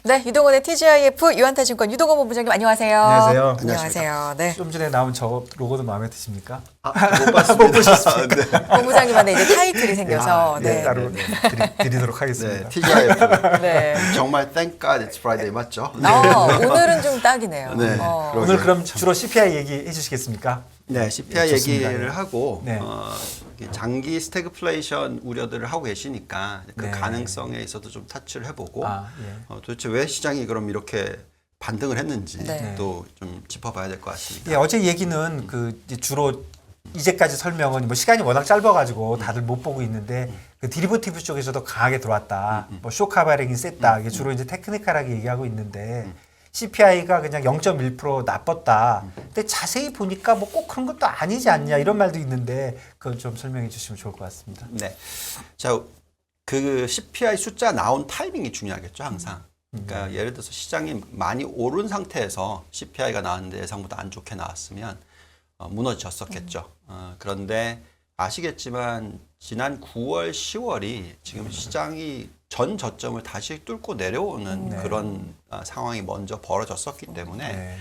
네, 유동원의 TGIF 유한타증권 유동원 본부장님 안녕하세요. 안녕하세요. 안녕하세요. 네. 좀 전에 나온 저 로고도 마음에 드십니까? 못 봤습니다. 못 보셨습니까? 네. 본부장님한테 이제 타이틀이 생겨서 네, 네. 따로 드리도록 하겠습니다. 네, TGIF. 네. 정말 Thank God It's Friday 맞죠? 오늘은 좀 딱이네요. 네. 오늘 그럼 주로 CPI 얘기해 주시겠습니까? 네, CPI 좋습니다. 얘기를 하고 네. 장기 스태그플레이션 우려들을 하고 계시니까 그 네. 가능성에 있어서 좀 터치를 해보고 예. 도대체 왜 시장이 그럼 이렇게 반등을 했는지 네. 또 좀 짚어봐야 될 것 같습니다. 예, 어제 얘기는 그 이제 주로 이제까지 설명은 뭐 시간이 워낙 짧아가지고 다들 못 보고 있는데 그 디리버티브 쪽에서도 강하게 들어왔다. 뭐 쇼카 발행이 셌다. 이게 주로 이제 테크니컬하게 얘기하고 있는데 CPI가 그냥 0.1% 나빴다. 근데 자세히 보니까 뭐 꼭 그런 것도 아니지 않냐 이런 말도 있는데 그건 좀 설명해 주시면 좋을 것 같습니다. 네. 자, 그 CPI 숫자 나온 타이밍이 중요하겠죠, 항상. 그러니까 예를 들어서 시장이 많이 오른 상태에서 CPI가 나왔는데 예상보다 안 좋게 나왔으면 무너졌었겠죠. 그런데 아시겠지만 지난 9월, 10월이 지금 시장이 전 저점을 다시 뚫고 내려오는 그런 상황이 먼저 벌어졌었기 때문에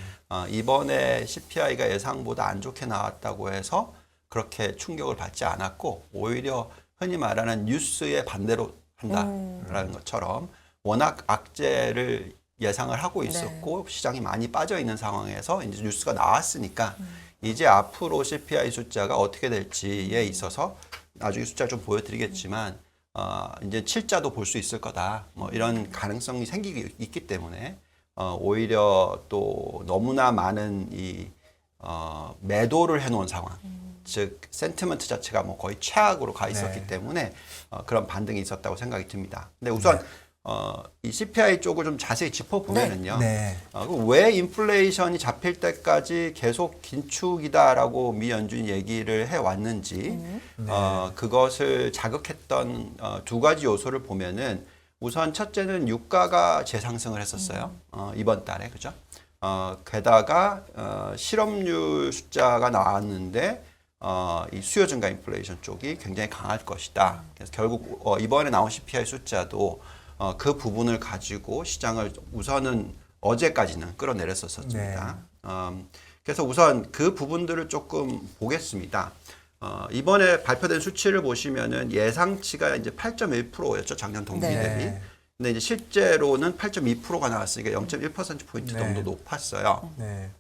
이번에 CPI가 예상보다 안 좋게 나왔다고 해서 그렇게 충격을 받지 않았고 오히려 흔히 말하는 뉴스의 반대로 한다라는 것처럼 워낙 악재를 예상을 하고 있었고 시장이 많이 빠져 있는 상황에서 이제 뉴스가 나왔으니까 이제 앞으로 CPI 숫자가 어떻게 될지에 있어서 나중에 숫자 좀 보여드리겠지만 이제 7자도 볼 수 있을 거다. 뭐 이런 가능성이 생기기 있기 때문에 오히려 또 너무나 많은 이 매도를 해놓은 상황. 즉 센티먼트 자체가 뭐 거의 최악으로 가 있었기 때문에 그런 반등이 있었다고 생각이 듭니다. 근데 우선 이 CPI 쪽을 좀 자세히 짚어보면은요. 왜 인플레이션이 잡힐 때까지 계속 긴축이다라고 미 연준이 얘기를 해왔는지 그것을 자극했던 두 가지 요소를 보면은 우선 첫째는 유가가 재상승을 했었어요. 이번 달에 그죠? 게다가 실업률 숫자가 나왔는데 이 수요 증가 인플레이션 쪽이 굉장히 강할 것이다. 그래서 결국 이번에 나온 CPI 숫자도 그 부분을 가지고 시장을 우선은 어제까지는 끌어내렸었습니다. 그래서 우선 그 부분들을 조금 보겠습니다. 이번에 발표된 수치를 보시면은 예상치가 이제 8.1%였죠. 작년 동기 대비. 근데 이제 실제로는 8.2%가 나왔으니까 0.1%포인트 정도 높았어요.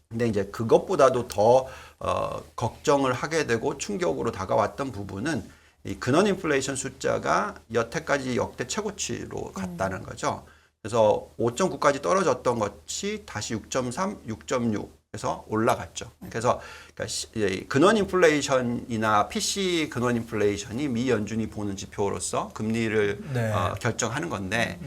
근데 이제 그것보다도 더 걱정을 하게 되고 충격으로 다가왔던 부분은 이 근원 인플레이션 숫자가 여태까지 역대 최고치로 갔다는 거죠. 그래서 5.9까지 떨어졌던 것이 다시 6.3, 6.6에서 올라갔죠. 그래서 그러니까 근원 인플레이션이나 PC 근원 인플레이션이 미 연준이 보는 지표로서 금리를 결정하는 건데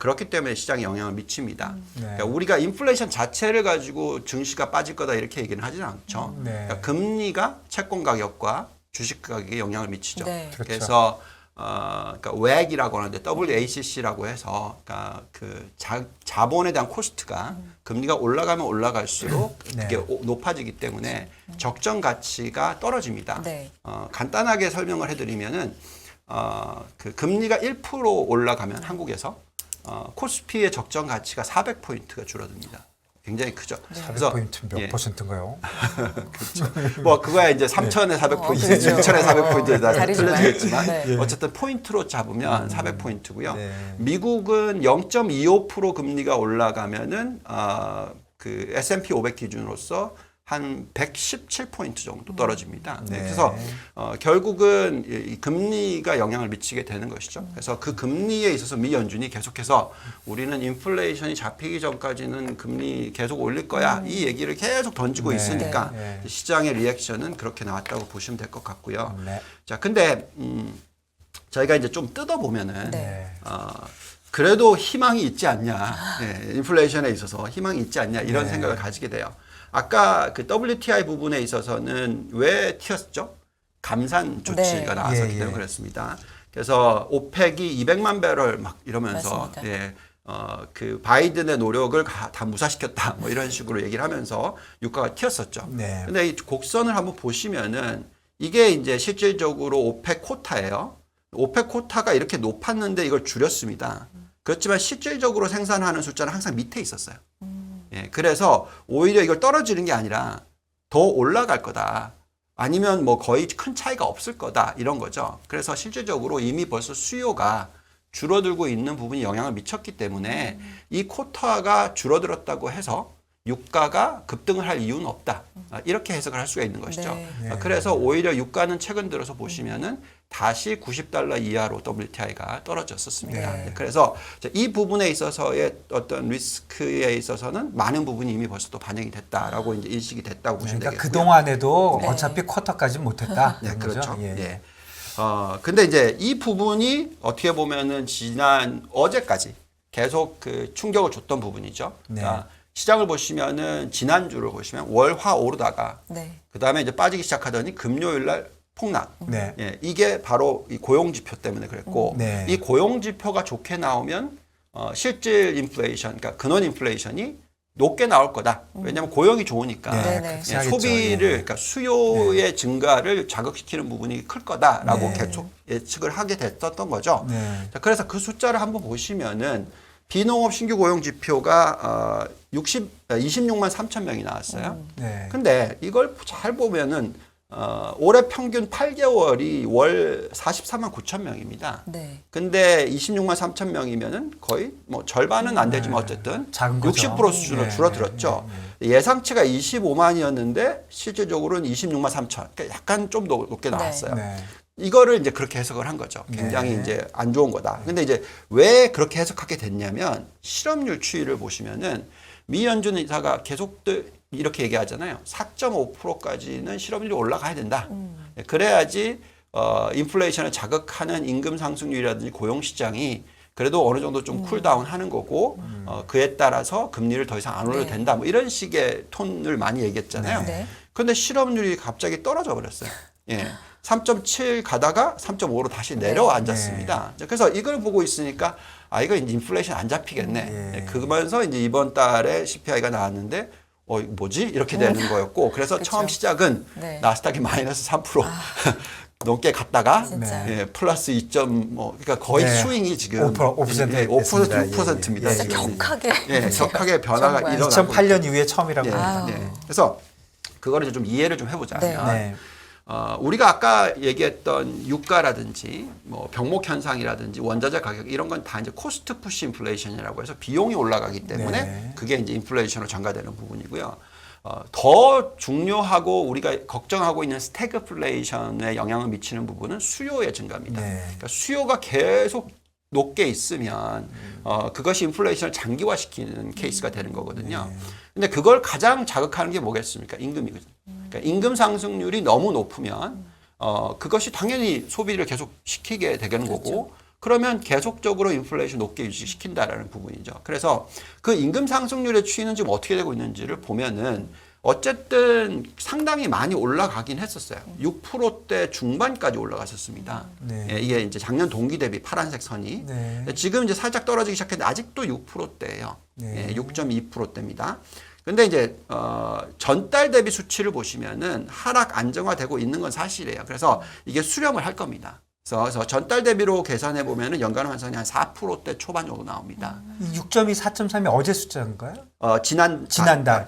그렇기 때문에 시장에 영향을 미칩니다. 그러니까 우리가 인플레이션 자체를 가지고 증시가 빠질 거다 이렇게 얘기는 하지는 않죠. 그러니까 금리가 채권 가격과 주식 가격에 영향을 미치죠. 그래서 그러니까 WAC이라고 하는데 WACC라고 해서 그러니까 그 자본에 대한 코스트가 금리가 올라가면 올라갈수록 이게 높아지기 때문에 적정 가치가 떨어집니다. 간단하게 설명을 해드리면은 그 금리가 1% 올라가면 한국에서 코스피의 적정 가치가 400포인트가 줄어듭니다. 굉장히 크죠. 400포인트 몇 퍼센트인가요? 그렇죠. 뭐 그거야 이제 3,000에 400포인트, 6,000에 400포인트에 다 틀려지겠지만 어쨌든 포인트로 잡으면 400포인트고요. 미국은 0.25% 금리가 올라가면은 그 S&P 500 기준으로서 한 117포인트 정도 떨어집니다. 그래서 결국은 이 금리가 영향을 미치게 되는 것이죠. 그래서 그 금리에 있어서 미 연준이 계속해서 우리는 인플레이션이 잡히기 전까지는 금리 계속 올릴 거야. 이 얘기를 계속 던지고 있으니까 시장의 리액션은 그렇게 나왔다고 보시면 될 것 같고요. 자, 근데 저희가 이제 좀 뜯어보면은 그래도 희망이 있지 않냐. 인플레이션에 있어서 희망이 있지 않냐. 이런 생각을 가지게 돼요. 아까 그 WTI 부분에 있어서는 왜 튀었죠? 감산 조치가 나왔었기 때문에 그렇습니다. 그래서 오펙이 200만 배럴 막 이러면서 그 바이든의 노력을 다 무사시켰다 뭐 이런 식으로 얘기를 하면서 유가가 튀었었죠. 근데 이 곡선을 한번 보시면은 이게 이제 실질적으로 오펙 쿼타예요. 오펙 쿼타가 이렇게 높았는데 이걸 줄였습니다. 그렇지만 실질적으로 생산하는 숫자는 항상 밑에 있었어요. 예, 그래서 오히려 이걸 떨어지는 게 아니라 더 올라갈 거다. 아니면 뭐 거의 큰 차이가 없을 거다. 이런 거죠. 그래서 실질적으로 이미 벌써 수요가 줄어들고 있는 부분이 영향을 미쳤기 때문에 이 쿼터가 줄어들었다고 해서 유가가 급등을 할 이유는 없다. 이렇게 해석을 할 수가 있는 것이죠. 네. 그래서 오히려 유가는 최근 들어서 보시면은 다시 $90 이하로 WTI가 떨어졌었습니다. 네. 그래서 이 부분에 있어서의 어떤 리스크에 있어서는 많은 부분이 이미 벌써 또 반영이 됐다라고 이제 인식이 됐다고 보시면 그러니까 되겠고요. 그 동안에도 네. 어차피 쿼터까지 못했다. 네, 이런 그렇죠. 거죠? 예. 예. 근데 이제 이 부분이 어떻게 보면은 지난 어제까지 계속 그 충격을 줬던 부분이죠. 네. 그러니까 시장을 보시면은 지난주를 보시면 월화 오르다가 네. 그 다음에 이제 빠지기 시작하더니 금요일 날 폭락. 네. 예, 이게 바로 이 고용 지표 때문에 그랬고 네. 이 고용 지표가 좋게 나오면 실질 인플레이션, 그러니까 근원 인플레이션이 높게 나올 거다. 왜냐하면 고용이 좋으니까 네, 네네. 그렇게 예, 하겠죠. 소비를, 예. 그러니까 수요의 증가를 자극시키는 부분이 클 거다라고 네. 계속 예측을 하게 됐었던 거죠. 네. 자, 그래서 그 숫자를 한번 보시면은 비농업 신규 고용 지표가 26만 3천 명이 나왔어요. 네. 근데 이걸 잘 보면은 올해 평균 8개월이 월 44만 9천 명입니다. 네. 근데 26만 3천 명이면은 거의 뭐 절반은 안 되지만 어쨌든 작은 거죠. 60% 수준으로 예, 줄어들었죠. 예상치가 25만이었는데 실질적으로는 26만 3천. 그러니까 약간 좀 더 높게 나왔어요. 네. 이거를 이제 그렇게 해석을 한 거죠. 굉장히 네. 이제 안 좋은 거다. 근데 이제 왜 그렇게 해석하게 됐냐면 실업률 추이를 보시면은 미 연준 이사가 계속 이렇게 얘기하잖아요. 4.5%까지는 실업률이 올라가야 된다. 그래야지 인플레이션을 자극하는 임금 상승률이라든지 고용 시장이 그래도 어느 정도 좀 쿨다운 하는 거고 그에 따라서 금리를 더 이상 안 올려도 네. 된다. 뭐 이런 식의 톤을 많이 얘기했잖아요. 네. 근데 실업률이 갑자기 떨어져 버렸어요. 예. 3.7 가다가 3.5로 다시 내려앉았습니다. 그래서 이걸 보고 있으니까 이거 이제 인플레이션 안 잡히겠네. 예. 그러면서 이제 이번 달에 CPI가 나왔는데 이거 뭐지? 이렇게 되는 거였고 그래서 그쵸. 처음 시작은 네. 나스닥이 마이너스 3% 넘게 갔다가 진짜. 예, 플러스 2점 그러니까 거의 네. 스윙이 지금 5% 예, 6%입니다. 예, 진짜 지금. 격하게. 예, 격하게 변화가 정말. 일어나고 2008년 이후에 처음이라고 예, 합니다. 아유. 네. 그래서 그거를 좀 이해를 좀 해보자면 네. 우리가 아까 얘기했던 유가라든지 뭐 병목 현상이라든지 원자재 가격 이런 건 다 이제 코스트 푸시 인플레이션이라고 해서 비용이 올라가기 때문에 네. 그게 이제 인플레이션으로 전가되는 부분이고요. 더 중요하고 우리가 걱정하고 있는 스태그플레이션에 영향을 미치는 부분은 수요의 증가입니다. 네. 그러니까 수요가 계속 높게 있으면 그것이 인플레이션을 장기화시키는 케이스가 되는 거거든요. 근데 그걸 가장 자극하는 게 뭐겠습니까? 임금이거든요. 그러니까 임금 상승률이 너무 높으면 그것이 당연히 소비를 계속 시키게 되는 거고 그러면 계속적으로 인플레이션 높게 유지시킨다라는 부분이죠. 그래서 그 임금 상승률의 추이는 지금 어떻게 되고 있는지를 보면은 어쨌든 상당히 많이 올라가긴 했었어요. 6%대 중반까지 올라갔었습니다. 네. 예, 이게 이제 작년 동기 대비 파란색 선이. 네. 지금 이제 살짝 떨어지기 시작했는데 아직도 6%대예요. 네. 예, 6.2%대입니다. 근데 이제 전달 대비 수치를 보시면은 하락 안정화되고 있는 건 사실이에요. 그래서 이게 수렴을 할 겁니다. 그래서 전달 대비로 계산해 보면은 연간 환산이 한 4%대 초반 정도 나옵니다. 이 6.2, 4.3이 어제 숫자인가요? 지난달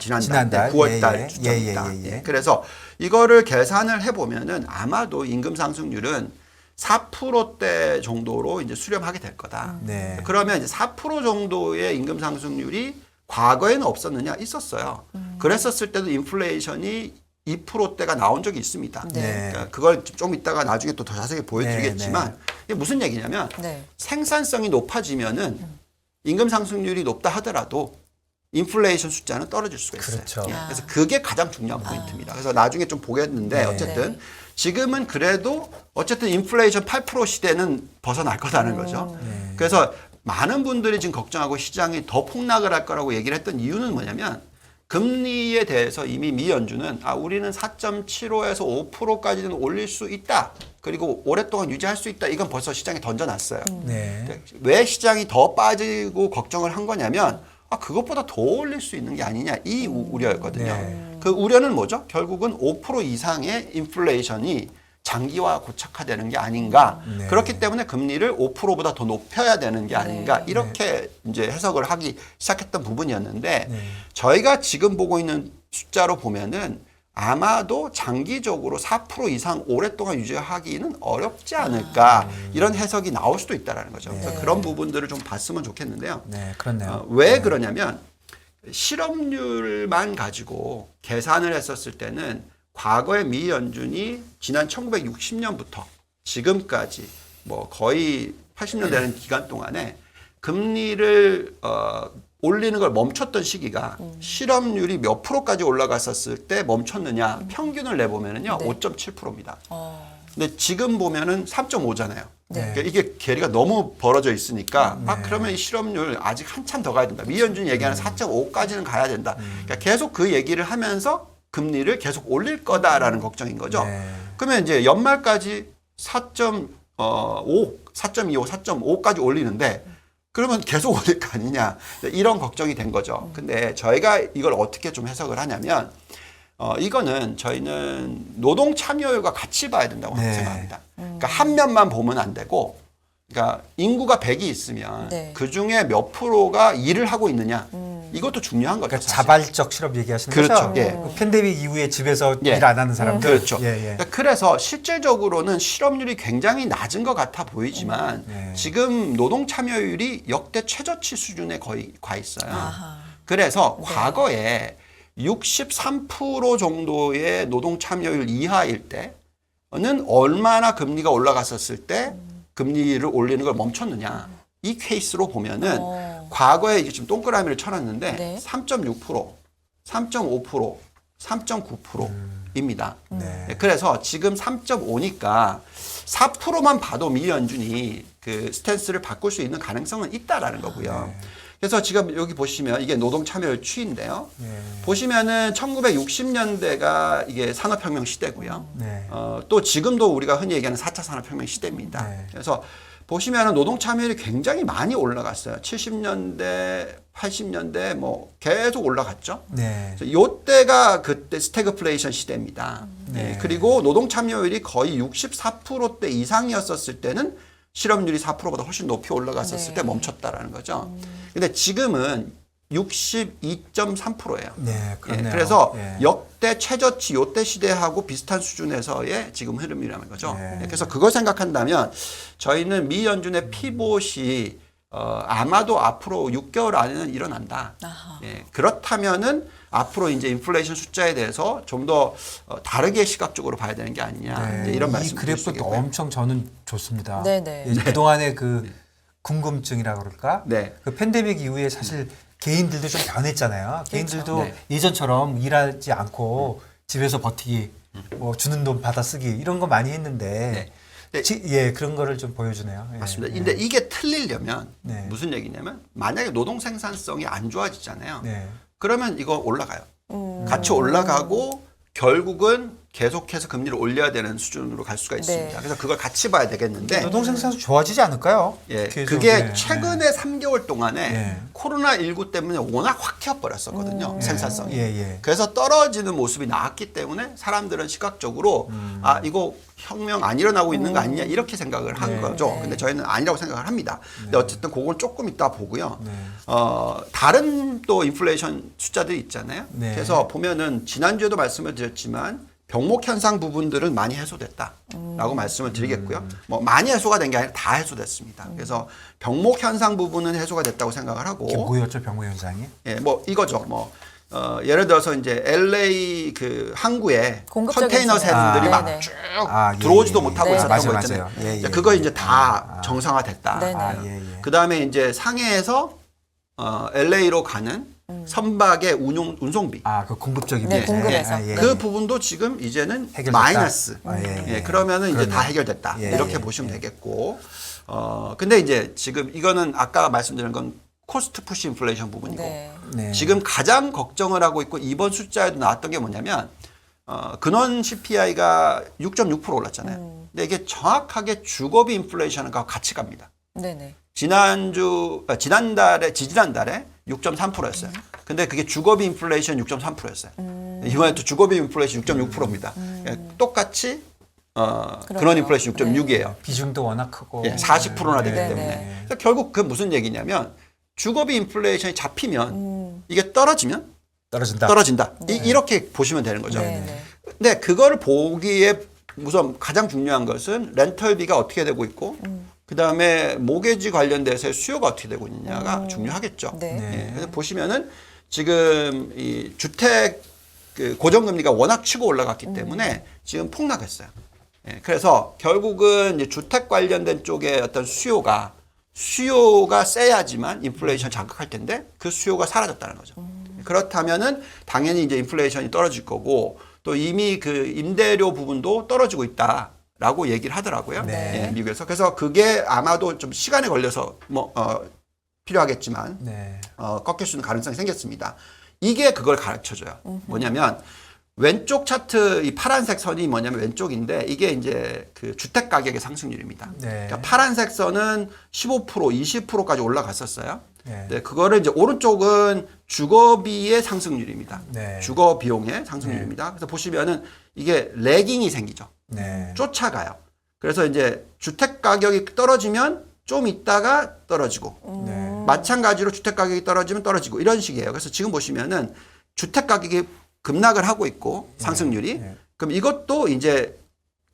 지난달. 9월달 예, 숫자입니다. 예. 그래서 이거를 계산을 해보면은 아마도 임금 상승률은 4%대 정도로 이제 수렴하게 될 거다. 네. 그러면 이제 4% 정도의 임금 상승률이 과거에는 없었느냐? 있었어요. 그랬었을 때도 인플레이션이 2%대가 나온 적이 있습니다. 네. 그러니까 그걸 좀 이따가 나중에 또 더 자세히 보여드리겠지만 이게 무슨 얘기냐면 네. 생산성이 높아지면은 임금 상승률이 높다 하더라도 인플레이션 숫자는 떨어질 수가 있어요. 그렇죠. 예, 그래서 그게 가장 중요한 포인트입니다. 그래서 나중에 좀 보겠는데 네. 어쨌든 지금은 그래도 어쨌든 인플레이션 8% 시대는 벗어날 거다는 거죠. 그래서 많은 분들이 지금 걱정하고 시장이 더 폭락을 할 거라고 얘기를 했던 이유는 뭐냐면 금리에 대해서 이미 미 연준은 우리는 4.75에서 5%까지는 올릴 수 있다. 그리고 오랫동안 유지할 수 있다. 이건 벌써 시장에 던져놨어요. 네. 왜 시장이 더 빠지고 걱정을 한 거냐면 그것보다 더 올릴 수 있는 게 아니냐 이 우려였거든요. 네. 그 우려는 뭐죠? 결국은 5% 이상의 인플레이션이 장기화 고착화되는 게 아닌가. 네. 그렇기 때문에 금리를 5%보다 더 높여야 되는 게 아닌가. 이렇게 이제 해석을 하기 시작했던 부분이었는데 네. 저희가 지금 보고 있는 숫자로 보면은 아마도 장기적으로 4% 이상 오랫동안 유지하기는 어렵지 않을까. 이런 해석이 나올 수도 있다라는 거죠. 그래서 그런 부분들을 좀 봤으면 좋겠는데요. 네, 그렇네요. 왜 그러냐면 실업률만 가지고 계산을 했었을 때는 과거의 미 연준이 지난 1960년부터 지금까지 뭐 거의 80년 되는 기간 동안에 금리를 올리는 걸 멈췄던 시기가 실업률이 몇 프로까지 올라갔었을 때 멈췄느냐 평균을 내보면은요 네. 5.7%입니다. 근데 지금 보면은 3.5잖아요. 네. 그러니까 이게 괴리가 너무 벌어져 있으니까 그러면 이 실업률 아직 한참 더 가야 된다. 미 연준이 얘기하는 4.5까지는 가야 된다. 그러니까 계속 그 얘기를 하면서 금리를 계속 올릴 거다라는 걱정인 거죠. 네. 그러면 이제 연말까지 4.25, 4.5까지 올리는데 그러면 계속 올릴 거 아니냐. 이런 걱정이 된 거죠. 근데 저희가 이걸 어떻게 좀 해석을 하냐면 이거는 저희는 노동 참여율과 같이 봐야 된다고 네. 생각합니다. 그러니까 한 면만 보면 안 되고 그러니까 인구가 100이 있으면 네. 그중에 몇 프로가 일을 하고 있느냐. 이것도 중요한 거죠. 그러니까 사실. 자발적 실업 얘기하시는 그렇죠. 거죠? 예. 그 팬데믹 이후에 집에서 예. 일 안 하는 사람들. 그렇죠. 예, 예. 그러니까 그래서 실질적으로는 실업률이 굉장히 낮은 것 같아 보이지만 네. 지금 노동 참여율이 역대 최저치 수준에 거의 가 있어요. 아하. 그래서 과거에 63% 정도의 노동 참여율 이하일 때는 얼마나 금리가 올라갔었을 때 금리를 올리는 걸 멈췄느냐. 이 케이스로 보면은 과거에 이게 지금 동그라미를 쳐놨는데 네. 3.6%, 3.5%, 3.9%입니다. 네. 그래서 지금 3.5니까 4%만 봐도 미 연준이 그 스탠스를 바꿀 수 있는 가능성은 있다라는 거고요. 그래서 지금 여기 보시면 이게 노동 참여율 추인데요. 보시면은 1960년대가 이게 산업혁명 시대고요. 네. 또 지금도 우리가 흔히 얘기하는 4차 산업혁명 시대입니다. 네. 그래서 보시면은 노동 참여율이 굉장히 많이 올라갔어요. 70년대, 80년대 뭐 계속 올라갔죠. 네. 그래서 요때가 그때 스태그플레이션 시대입니다. 네. 네. 그리고 노동 참여율이 거의 64%대 이상이었었을 때는 실업률이 4%보다 훨씬 높이 올라갔었을 네. 때 멈췄다라는 거죠. 근데 지금은 62.3%예요. 네, 그렇네요. 그래서 예. 역대 최저치 요때 시대하고 비슷한 수준에서의 지금 흐름이라는 거죠. 네. 그래서 그걸 생각한다면 저희는 미 연준의 피봇이 아마도 앞으로 6개월 안에는 일어난다. 아하. 예, 그렇다면은 앞으로 이제 인플레이션 숫자에 대해서 좀 더 다르게 시각적으로 봐야 되는 게 아니냐. 네. 이제 이런 이 말씀 그래프도 엄청 저는 좋습니다. 네네. 예, 그동안의 그 궁금증이라 그럴까? 네. 그 팬데믹 이후에 사실 개인들도 좀 변했잖아요. 개인들도 네. 예전처럼 일하지 않고 집에서 버티기, 뭐 주는 돈 받아 쓰기 이런 거 많이 했는데 네. 예, 그런 거를 좀 보여주네요. 예. 맞습니다. 예. 근데 이게 틀리려면 네. 무슨 얘기냐면 만약에 노동 생산성이 안 좋아지잖아요. 네. 그러면 이거 올라가요. 같이 올라가고 결국은 계속해서 금리를 올려야 되는 수준으로 갈 수가 있습니다. 네. 그래서 그걸 같이 봐야 되겠는데 노동 생산성 좋아지지 않을까요? 예, 계속, 그게 예, 최근에 3개월 동안에 예. 코로나19 때문에 워낙 확 튀어버렸었거든요. 생산성이. 예, 예. 그래서 떨어지는 모습이 나왔기 때문에 사람들은 시각적으로 아 이거 혁명 안 일어나고 있는 거 아니냐 이렇게 생각을 한 네. 거죠. 네. 근데 저희는 아니라고 생각을 합니다. 근데 어쨌든 그걸 조금 이따 보고요. 네. 다른 또 인플레이션 숫자들이 있잖아요. 네. 그래서 보면은 지난주에도 말씀을 드렸지만 병목 현상 부분들은 많이 해소됐다라고 말씀을 드리겠고요. 뭐 많이 해소가 된 게 아니라 다 해소됐습니다. 그래서 병목 현상 부분은 해소가 됐다고 생각을 하고 이게 뭐였죠, 병무 현상이? 예, 뭐 이거죠. 뭐 예를 들어서 이제 LA 그 항구에 공급적인 컨테이너 수요. 새들이 아, 막 네네. 쭉 아, 예, 들어오지도 예, 예. 못하고 네. 있었던 맞아요, 거 있잖아요. 맞아요. 예, 예, 그거 예. 이제 다 정상화됐다. 네네. 아, 예, 예. 그 다음에 이제 상해에서 LA로 가는 선박의 운송비. 아, 그 공급적인 네, 문제. 공급에서. 아, 예, 그 예. 부분도 지금 이제는 해결됐다. 마이너스. 아, 예, 예. 그러면은 이제 다 그러네요. 해결됐다. 예, 이렇게 예, 보시면 예. 되겠고. 근데 이제 지금 이거는 아까 말씀드린 건 코스트 푸시 인플레이션 부분이고. 네. 네. 지금 가장 걱정을 하고 있고 이번 숫자에도 나왔던 게 뭐냐면 근원 CPI가 6.6% 올랐잖아요. 근데 이게 정확하게 주거비 인플레이션과 같이 갑니다. 네네. 지난달에 6.3%였어요. 근데 그게 주거비 인플레이션 6.3%였어요. 이번에 또 주거비 인플레이션 6.6%입니다. 똑같이 그런 인플레이션 6.6이에요. 비중도 워낙 크고 예, 40%나 되기 네, 때문에. 네. 그래서 결국 그 무슨 얘기냐면 주거비 인플레이션이 잡히면 이게 떨어지면 떨어진다. 이렇게 보시면 되는 거죠. 네, 네. 근데 그걸 보기에 우선 가장 중요한 것은 렌털비가 어떻게 되고 있고 그다음에 모게지 관련돼서의 수요가 어떻게 되고 있느냐가 중요하겠죠. 네. 예, 그래서 보시면은 지금 이 주택 그 고정금리가 워낙 치고 올라갔기 때문에 지금 폭락했어요. 예, 그래서 결국은 이제 주택 관련된 쪽에 어떤 수요가 세야지만 인플레이션 자극할 텐데 그 수요가 사라졌다는 거죠. 그렇다면은 당연히 이제 인플레이션이 떨어질 거고 또 이미 그 임대료 부분도 떨어지고 있다라고 얘기를 하더라고요. 네. 예, 미국에서. 그래서 그게 아마도 좀 시간에 걸려서 필요하겠지만 네. 꺾일 수 있는 가능성이 생겼습니다. 이게 그걸 가르쳐줘요. 뭐냐면 왼쪽 차트 이 파란색 선이 뭐냐면 왼쪽인데 이게 이제 그 주택 가격의 상승률입니다. 네. 그러니까 파란색 선은 15%, 20%까지 올라갔었어요. 네. 네, 그거를 이제 오른쪽은 주거비의 상승률입니다. 네. 주거 비용의 상승률입니다. 그래서 보시면은 이게 레깅이 생기죠. 네. 쫓아가요. 그래서 이제 주택 가격이 떨어지면 좀 있다가 떨어지고 네. 마찬가지로 주택 가격이 떨어지면 떨어지고 이런 식이에요. 그래서 지금 보시면은 주택 가격이 급락을 하고 있고 상승률이 네. 그럼 이것도 이제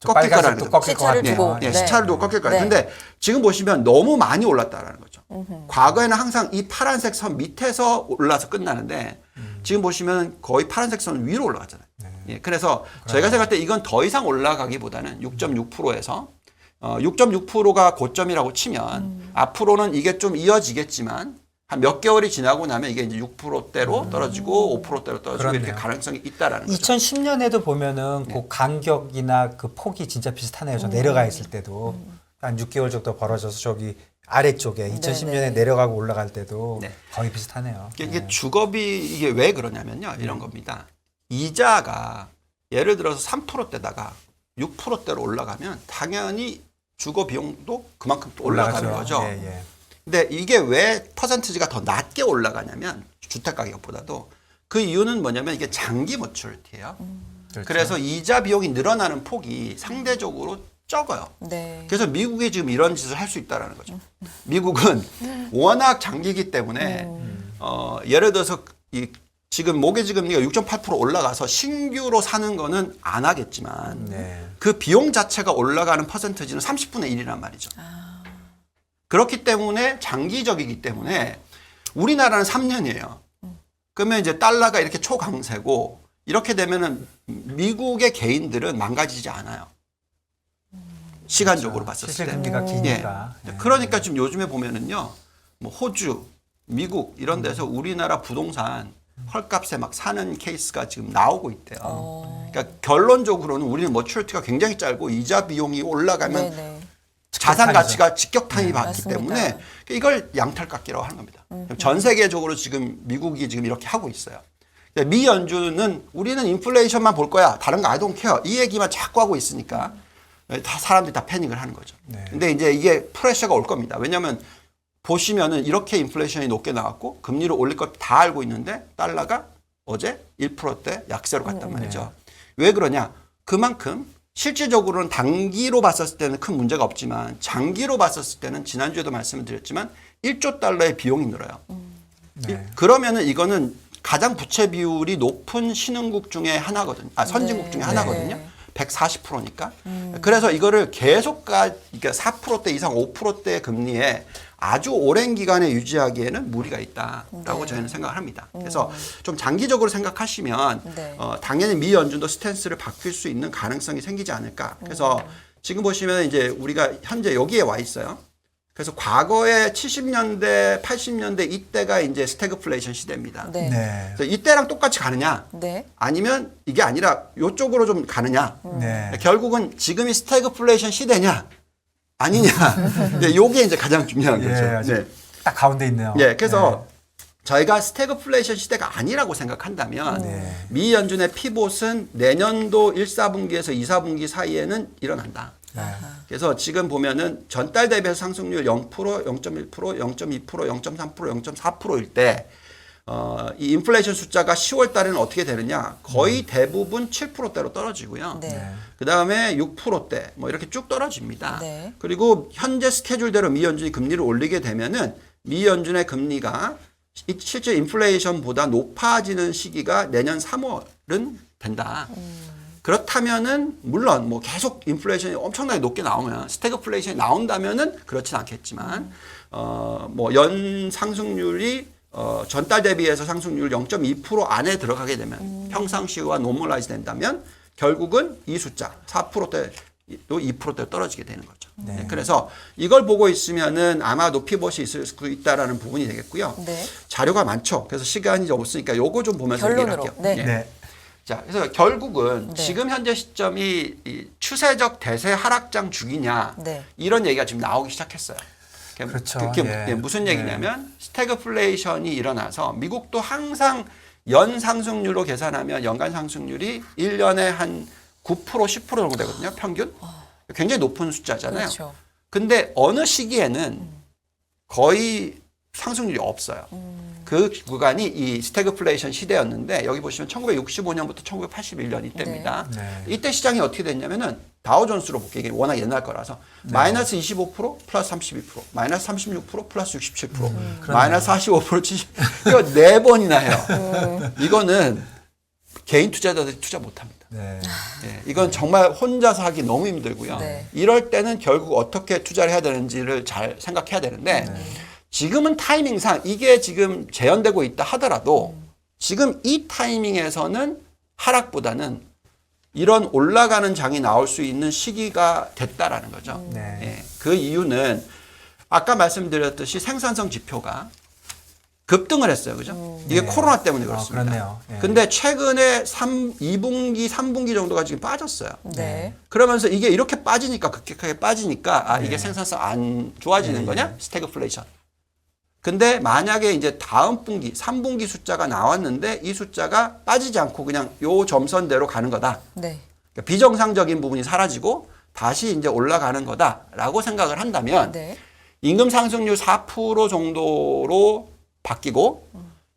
좀 꺾일 거라는 빨간색도 거죠. 꺾일 것 시차를 같아요. 두고. 예, 네. 시차를 두고 꺾일 거예요. 네. 근데 지금 보시면 너무 많이 올랐다라는 거죠. 과거에는 항상 이 파란색 선 밑에서 올라서 끝나는데 지금 보시면 거의 파란색 선 위로 올라갔잖아요. 예, 그래서 저희가 생각할 때 이건 더 이상 올라가기보다는 6.6%에서 6.6%가 고점이라고 치면 앞으로는 이게 좀 이어지겠지만 한 몇 개월이 지나고 나면 이게 이제 6%대로 떨어지고 5%대로 떨어지고 그렇네요. 이렇게 가능성이 있다라는 거죠. 2010년에도 보면은 그 간격이나 그 폭이 진짜 비슷하네요. 저 내려가 있을 때도 한 6개월 정도 벌어져서 저기 아래쪽에 2010년에 네. 내려가고 올라갈 때도 네. 거의 비슷하네요. 이게 주거비 이게 왜 그러냐면요. 이런 겁니다. 이자가 예를 들어서 3%대다가 6%대로 올라가면 당연히 주거 비용도 그만큼 또 올라가는 거죠. 예, 예. 근데 이게 왜 퍼센티지가 더 낮게 올라가냐면 주택 가격보다도 그 이유는 뭐냐면 이게 장기 머추리티예요. 그렇죠. 그래서 이자 비용이 늘어나는 폭이 상대적으로 적어요. 네. 그래서 미국이 지금 이런 짓을 할 수 있다라는 거죠. 미국은 워낙 장기이기 때문에 예를 들어서 지금 모기지 금리가 6.8% 올라가서 신규로 사는 거는 안 하겠지만 네. 그 비용 자체가 올라가는 퍼센티지는 30분의 1이란 말이죠. 그렇기 때문에 장기적이기 때문에 우리나라는 3년이에요. 그러면 이제 달러가 이렇게 초강세고 이렇게 되면은 미국의 개인들은 망가지지 않아요. 시간적으로 봤을 때. 실질금리가 기니까. 예. 네. 그러니까 지금 요즘에 보면은요, 뭐 호주, 미국 이런 데서 우리나라 부동산 헐값에 막 사는 케이스가 지금 나오고 있대요. 그러니까 결론적으로는 우리는 머추리티가 굉장히 짧고 이자 비용이 올라가면 네네. 자산 직격탄이죠. 가치가 직격탄이 받기 맞습니다. 때문에 이걸 양탈깎기라고 하는 겁니다. 전 세계적으로 지금 미국이 지금 이렇게 하고 있어요. 미 연준은 우리는 인플레이션만 볼 거야. 다른 거 I don't care. 이 얘기만 자꾸 하고 있으니까 다 사람들이 다 패닉을 하는 거죠. 네. 근데 이제 이게 프레셔가 올 겁니다. 왜냐하면 보시면은 이렇게 인플레이션이 높게 나왔고 금리를 올릴 걸 다 알고 있는데 달러가 어제 1%대 약세로 갔단 말이죠. 왜 그러냐? 그만큼 실질적으로는 단기로 봤었을 때는 큰 문제가 없지만 장기로 봤었을 때는 지난주에도 말씀을 드렸지만 1조 달러의 비용이 늘어요. 네. 그러면은 이거는 가장 부채 비율이 높은 신흥국 중에 하나거든요. 선진국 네. 중에 하나거든요. 네. 140%니까. 그래서 이거를 계속 그러니까 4%대 이상 5%대 금리에 아주 오랜 기간에 유지하기에는 무리가 있다라고 네. 저희는 생각을 합니다. 그래서 좀 장기적으로 생각하시면 네. 당연히 미 연준도 스탠스를 바뀔 수 있는 가능성이 생기지 않을까. 그래서 지금 보시면 이제 우리가 현재 여기에 와 있어요. 그래서 과거에 70년대, 80년대 이때가 이제 스태그플레이션 시대입니다. 네. 네. 그래서 이때랑 똑같이 가느냐? 네. 아니면 이게 아니라 이쪽으로 좀 가느냐? 네. 결국은 지금이 스태그플레이션 시대냐? 아니냐? 네, 요게 이제 가장 중요한 거죠. 예, 아주 네. 딱 가운데 있네요. 예, 그래서 저희가 스태그플레이션 시대가 아니라고 생각한다면 네. 미 연준의 피봇은 내년도 1, 4분기에서 2, 4분기 사이에는 일어난다. 네. 그래서 지금 보면은 전달 대비해서 상승률 0%, 0.1%, 0.2%, 0.3%, 0.4%일 때 이 인플레이션 숫자가 10월 달에는 어떻게 되느냐? 거의 대부분 7%대로 떨어지고요. 네. 그다음에 6%대 뭐 이렇게 쭉 떨어집니다. 네. 그리고 현재 스케줄대로 미 연준이 금리를 올리게 되면은 미 연준의 금리가 실제 인플레이션보다 높아지는 시기가 내년 3월은 된다. 그렇다면은 물론 뭐 계속 인플레이션이 엄청나게 높게 나오면 스태그플레이션이 나온다면은 그렇진 않겠지만 뭐 연 상승률이 전달 대비해서 상승률 0.2% 안에 들어가게 되면 평상시와 노멀라이즈 된다면 결국은 이 숫자 4%대 또 2%대 떨어지게 되는 거죠. 네. 그래서 이걸 보고 있으면은 아마도 피벗이 있을 수 있다라는 부분이 되겠고요. 네. 자료가 많죠. 그래서 시간이 없으니까 요거 좀 보면서 얘기를 결론으로. 할게요. 네. 예. 네. 자, 그래서 결국은 네. 지금 현재 시점이 이 추세적 대세 하락장 중이냐 네. 이런 얘기가 지금 나오기 시작했어요. 그렇죠. 그게 예. 무슨 얘기냐면 스태그플레이션이 일어나서 미국도 항상 연 상승률로 계산하면 연간 상승률이 1년에 한 9% 10% 정도 되거든요. 평균. 굉장히 높은 숫자잖아요. 그렇죠. 근데 어느 시기에는 거의 상승률이 없어요. 그 구간이 이 스태그플레이션 시대였는데 여기 보시면 1965년부터 1981년 이때입니다. 네. 이때 시장이 어떻게 됐냐면은 다우존스로 볼게요. 이게 워낙 옛날 거라서 마이너스 25% 플러스 32% 마이너스 36% 플러스 67% 마이너스 45% 70 이거 4번이나 해요. 이거는 개인 투자자들이 투자 못합니다. 네. 예, 이건 정말 혼자서 하기 너무 힘들고요. 네. 이럴 때는 결국 어떻게 투자를 해야 되는지를 잘 생각해야 되는데 지금은 타이밍상 이게 지금 재현되고 있다 하더라도 지금 이 타이밍에서는 하락보다는 이런 올라가는 장이 나올 수 있는 시기가 됐다라는 거죠. 네. 예, 그 이유는 아까 말씀드렸듯이 생산성 지표가 급등을 했어요. 그죠? 이게 네. 코로나 때문에 그렇습니다. 그렇네요. 예. 근데 최근에 2분기, 3분기 정도가 지금 빠졌어요. 네. 그러면서 이게 이렇게 빠지니까 급격하게 빠지니까 이게 네. 생산성 안 좋아지는 네. 거냐? 스태그플레이션. 근데 만약에 이제 다음 분기, 3분기 숫자가 나왔는데 이 숫자가 빠지지 않고 그냥 요 점선대로 가는 거다. 네. 그러니까 비정상적인 부분이 사라지고 다시 이제 올라가는 거다라고 생각을 한다면 네. 임금 상승률 4% 정도로 바뀌고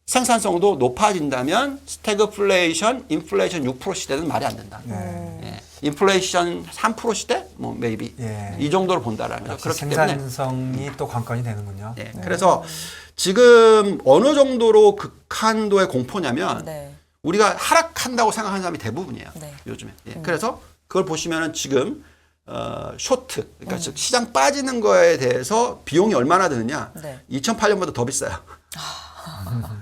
생산성도 높아진다면 스태그플레이션, 인플레이션 6% 시대는 말이 안 된다. 네. 예. 인플레이션 3% 시대, 뭐 메이비 예. 이 정도로 본다라는 거죠. 역시 그렇기 때문에 생산성이 또 관건이 되는군요. 예. 그래서 지금 어느 정도로 극한도의 공포냐면 네. 우리가 하락한다고 생각하는 사람이 대부분이에요. 네. 요즘에. 예. 그래서 그걸 보시면은 지금 쇼트, 그러니까 즉 시장 빠지는 거에 대해서 비용이 얼마나 드느냐? 네. 2008년보다 더 비싸요.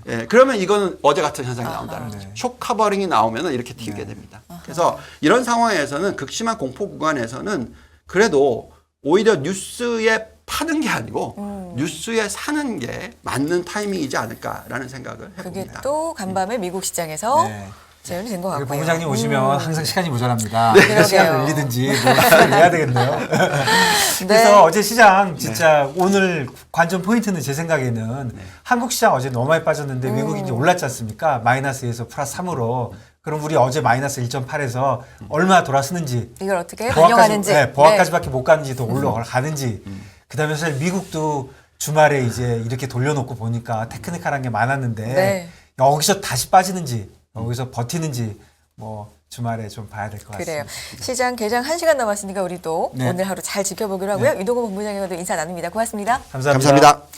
예, 그러면 이거는 어제 같은 현상이 나온다는 거죠. 네. 쇼 커버링이 나오면 이렇게 튀게 됩니다. 그래서 이런 상황에서는 극심한 공포 구간에서는 그래도 오히려 뉴스에 파는 게 아니고 뉴스에 사는 게 맞는 타이밍이지 않을까라는 생각을 그게 해봅니다. 또 간밤에 미국 시장에서 네. 재현이 된 것 우리 같고요. 본부장님 오시면 항상 시간이 모자랍니다. 그러게요. 시간을 늘리든지 뭐 시간을 내야 되겠네요. 네. 그래서 어제 시장 진짜 오늘 관전 포인트는 제 생각에는 한국 시장 어제 너무 많이 빠졌는데 미국이 이제 올랐지 않습니까? 마이너스에서 플러스 3으로. 그럼 우리 어제 마이너스 1.8에서 얼마 돌아서는지 이걸 어떻게 반영하는지. 네, 보합까지밖에 못 가는지 더 올라가는지. 그다음에 사실 미국도 주말에 이제 이렇게 돌려놓고 보니까 테크니컬한 게 많았는데 네. 여기서 다시 빠지는지 여기서 버티는지 뭐 주말에 좀 봐야 될 것 그래요. 같습니다. 시장 개장 1시간 남았으니까 우리도 네. 오늘 하루 잘 지켜보기로 하고요. 이동호 본부장님과도 인사 나눕니다. 고맙습니다. 감사합니다. 감사합니다.